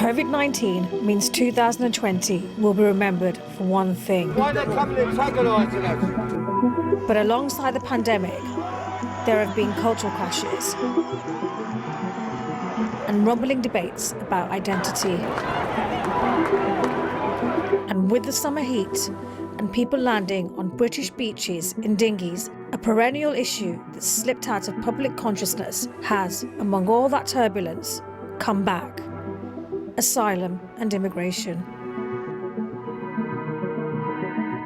COVID-19 means 2020 will be remembered for one thing. Why are they coming antagonising us? But alongside the pandemic, there have been cultural clashes and rumbling debates about identity. And with the summer heat and people landing on British beaches in dinghies, a perennial issue that slipped out of public consciousness has, among all that turbulence, come back: asylum and immigration.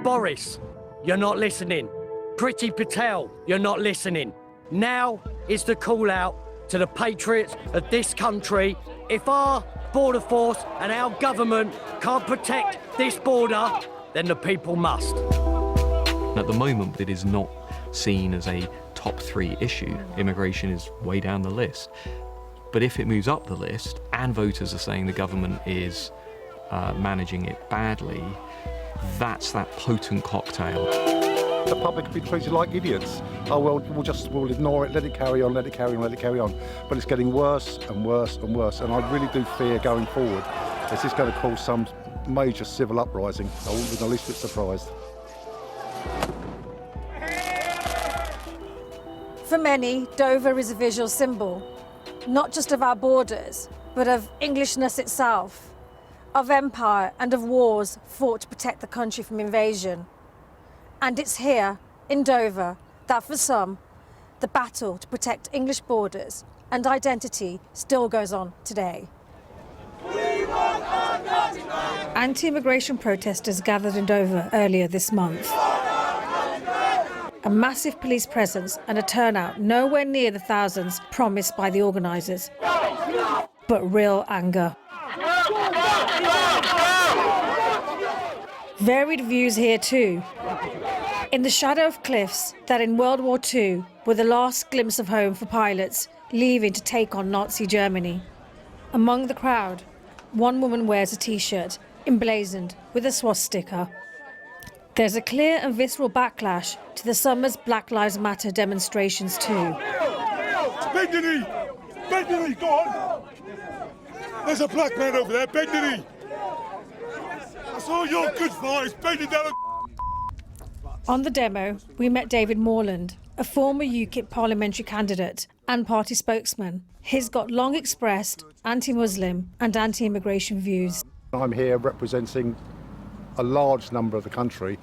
Boris, you're not listening. Priti Patel, you're not listening. Now is the call out to the patriots of this country. If our border force and our government can't protect this border, then the people must. At the moment, it is not seen as a top 3 issue. Immigration is way down the list. But if it moves up the list and voters are saying the government is managing it badly, that's that potent cocktail. The public have been treated like idiots. Oh well, we'll ignore it, let it carry on, let it carry on, let it carry on. But it's getting worse and worse and worse, and I really do fear going forward this is going to cause some major civil uprising. I wouldn't be the least bit surprised. For many, Dover is a visual symbol, not just of our borders, but of Englishness itself, of empire and of wars fought to protect the country from invasion. And it's here, in Dover, that for some, the battle to protect English borders and identity still goes on today. Anti-immigration protesters gathered in Dover earlier this month. A massive police presence and a turnout nowhere near the thousands promised by the organisers, but real anger. Varied views here too. In the shadow of cliffs that in World War II were the last glimpse of home for pilots leaving to take on Nazi Germany. Among the crowd, one woman wears a T-shirt emblazoned with a swastika. There's a clear and visceral backlash to the summer's Black Lives Matter demonstrations too. Bend the knee! Bend the knee, go on! There's a black man over there, bend the knee! That's all your good for, is bending down. On the demo, we met David Moreland, a former UKIP parliamentary candidate and party spokesman. He's got long expressed anti-Muslim and anti-immigration views. I'm here representing a large number of the country,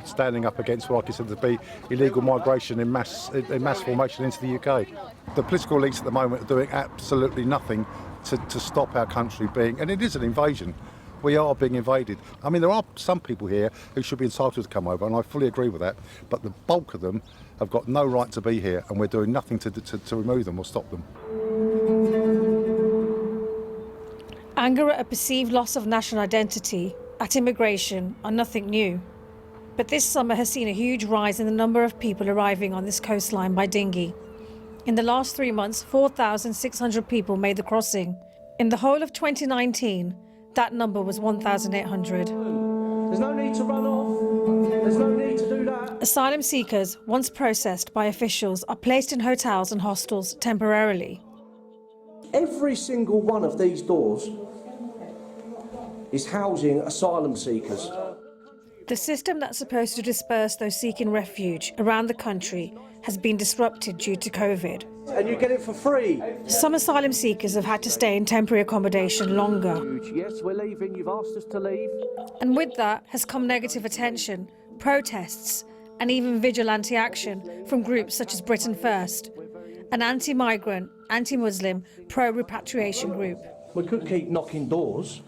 standing up against what I consider to be illegal migration in mass formation into the UK. The political elites at the moment are doing absolutely nothing to stop our country being, and it is an invasion. We are being invaded. I mean, there are some people here who should be entitled to come over, and I fully agree with that, but the bulk of them have got no right to be here, and we're doing nothing to remove them or stop them. Anger at a perceived loss of national identity at immigration are nothing new. But this summer has seen a huge rise in the number of people arriving on this coastline by dinghy. In the last 3 months, 4,600 people made the crossing. In the whole of 2019, that number was 1,800. There's no need to run off. There's no need to do that. Asylum seekers, once processed by officials, are placed in hotels and hostels temporarily. Every single one of these doors is housing asylum seekers. The system that's supposed to disperse those seeking refuge around the country has been disrupted due to COVID. And you get it for free. Some asylum seekers have had to stay in temporary accommodation longer. Yes, we're leaving. You've asked us to leave. And with that has come negative attention, protests, and even vigilante action from groups such as Britain First, an anti-migrant, anti-Muslim, pro-repatriation group. We could keep knocking doors.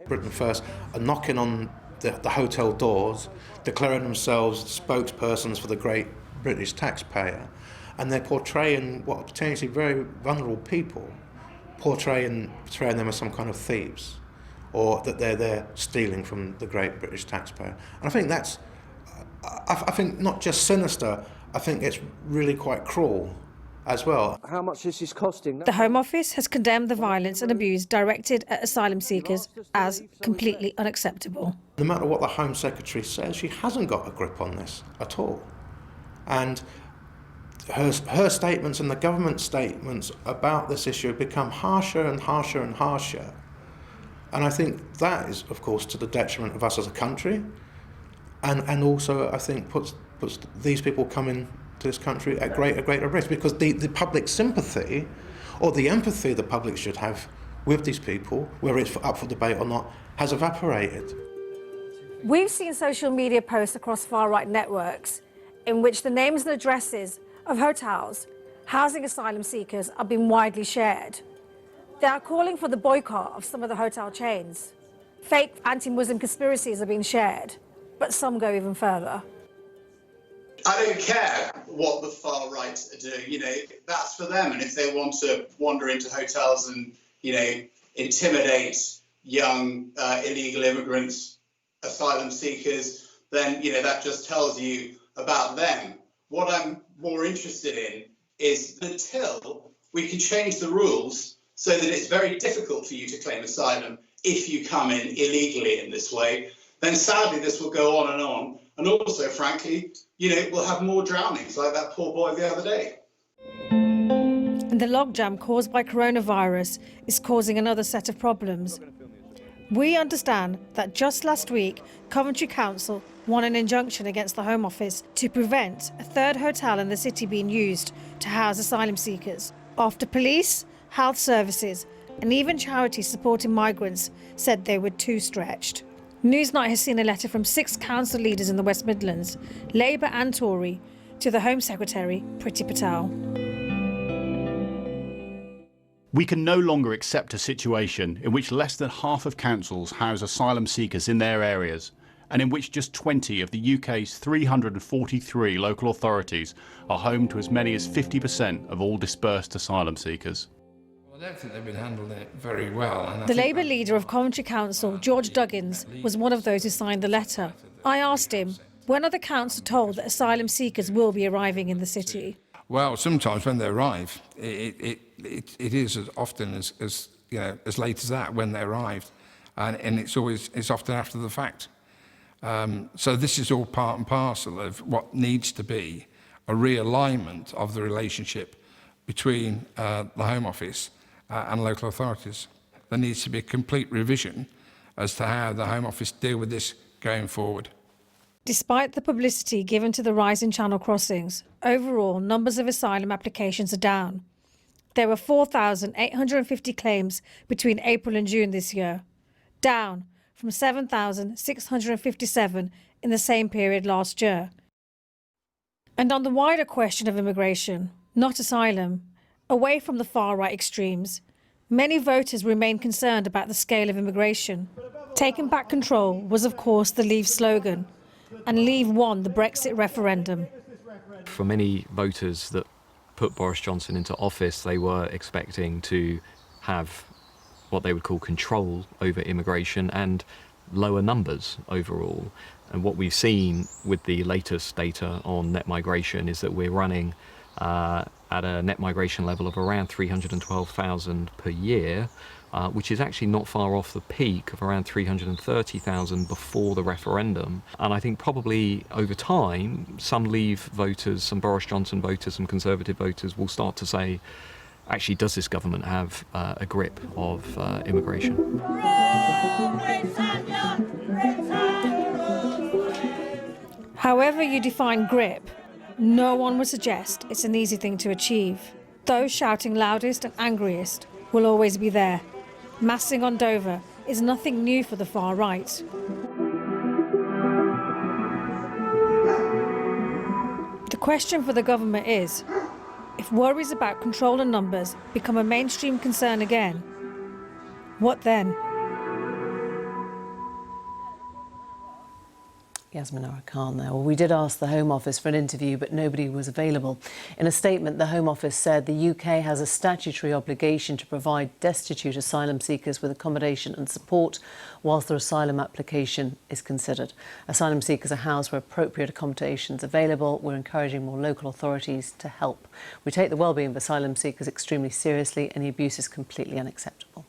Britain First are knocking on the hotel doors, declaring themselves spokespersons for the great British taxpayer, and they're portraying what are potentially very vulnerable people, portraying them as some kind of thieves, or that they're there stealing from the great British taxpayer. And I think that's, I think not just sinister, I think it's really quite cruel as well. How much this is costing? The Home Office has condemned the violence and abuse directed at asylum seekers as completely unacceptable. No matter what the Home Secretary says, she hasn't got a grip on this at all. And her statements and the government statements about this issue have become harsher and harsher and harsher. And I think that is, of course, to the detriment of us as a country, and also, I think, puts these people coming to this country at greater risk, because the public sympathy or the empathy the public should have with these people, whether it's up for debate or not, has evaporated. We've seen social media posts across far-right networks in which the names and addresses of hotels housing asylum seekers are being widely shared. They are calling for the boycott of some of the hotel chains. Fake anti-Muslim conspiracies are being shared, but some go even further. I don't care what the far right are doing, you know, that's for them. And if they want to wander into hotels and, you know, intimidate young illegal immigrants, asylum seekers, then, you know, that just tells you about them. What I'm more interested in is until we can change the rules so that it's very difficult for you to claim asylum if you come in illegally in this way, then sadly this will go on. And also, frankly, you know, we'll have more drownings like that poor boy the other day. And the logjam caused by coronavirus is causing another set of problems. We understand that just last week, Coventry Council won an injunction against the Home Office to prevent a third hotel in the city being used to house asylum seekers, after police, health services and even charities supporting migrants said they were too stretched. Newsnight has seen a letter from 6 council leaders in the West Midlands, Labour and Tory, to the Home Secretary, Priti Patel. We can no longer accept a situation in which less than half of councils house asylum seekers in their areas, and in which just 20 of the UK's 343 local authorities are home to as many as 50% of all dispersed asylum seekers. I don't think they've been handling it very well. The Labour leader of Coventry Council, George Duggins, was one of those who signed the letter. I asked him, when are the council told that asylum seekers will be arriving in the city? Well, sometimes when they arrive, it is as often as you know, as late as that when they arrived, and it's often after the fact. So this is all part and parcel of what needs to be a realignment of the relationship between the Home Office and local authorities. There needs to be a complete revision as to how the Home Office deal with this going forward. Despite the publicity given to the rise in channel crossings, overall numbers of asylum applications are down. There were 4,850 claims between April and June this year, down from 7,657 in the same period last year. And on the wider question of immigration, not asylum, away from the far-right extremes, many voters remain concerned about the scale of immigration. Taking back control was, of course, the Leave slogan, and Leave won the Brexit referendum. For many voters that put Boris Johnson into office, they were expecting to have what they would call control over immigration and lower numbers overall. And what we've seen with the latest data on net migration is that we're running at a net migration level of around 312,000 per year, which is actually not far off the peak of around 330,000 before the referendum. And I think probably over time, some Leave voters, some Boris Johnson voters, some Conservative voters will start to say, actually, does this government have a grip of immigration? However you define grip, no one would suggest it's an easy thing to achieve. Those shouting loudest and angriest will always be there. Massing on Dover is nothing new for the far right. The question for the government is, if worries about control and numbers become a mainstream concern again, what then? Yasminara Khan there. Well, we did ask the Home Office for an interview, but nobody was available. In a statement, the Home Office said the UK has a statutory obligation to provide destitute asylum seekers with accommodation and support whilst their asylum application is considered. Asylum seekers are housed where appropriate accommodations available. We're encouraging more local authorities to help. We take the well-being of asylum seekers extremely seriously. Any abuse is completely unacceptable.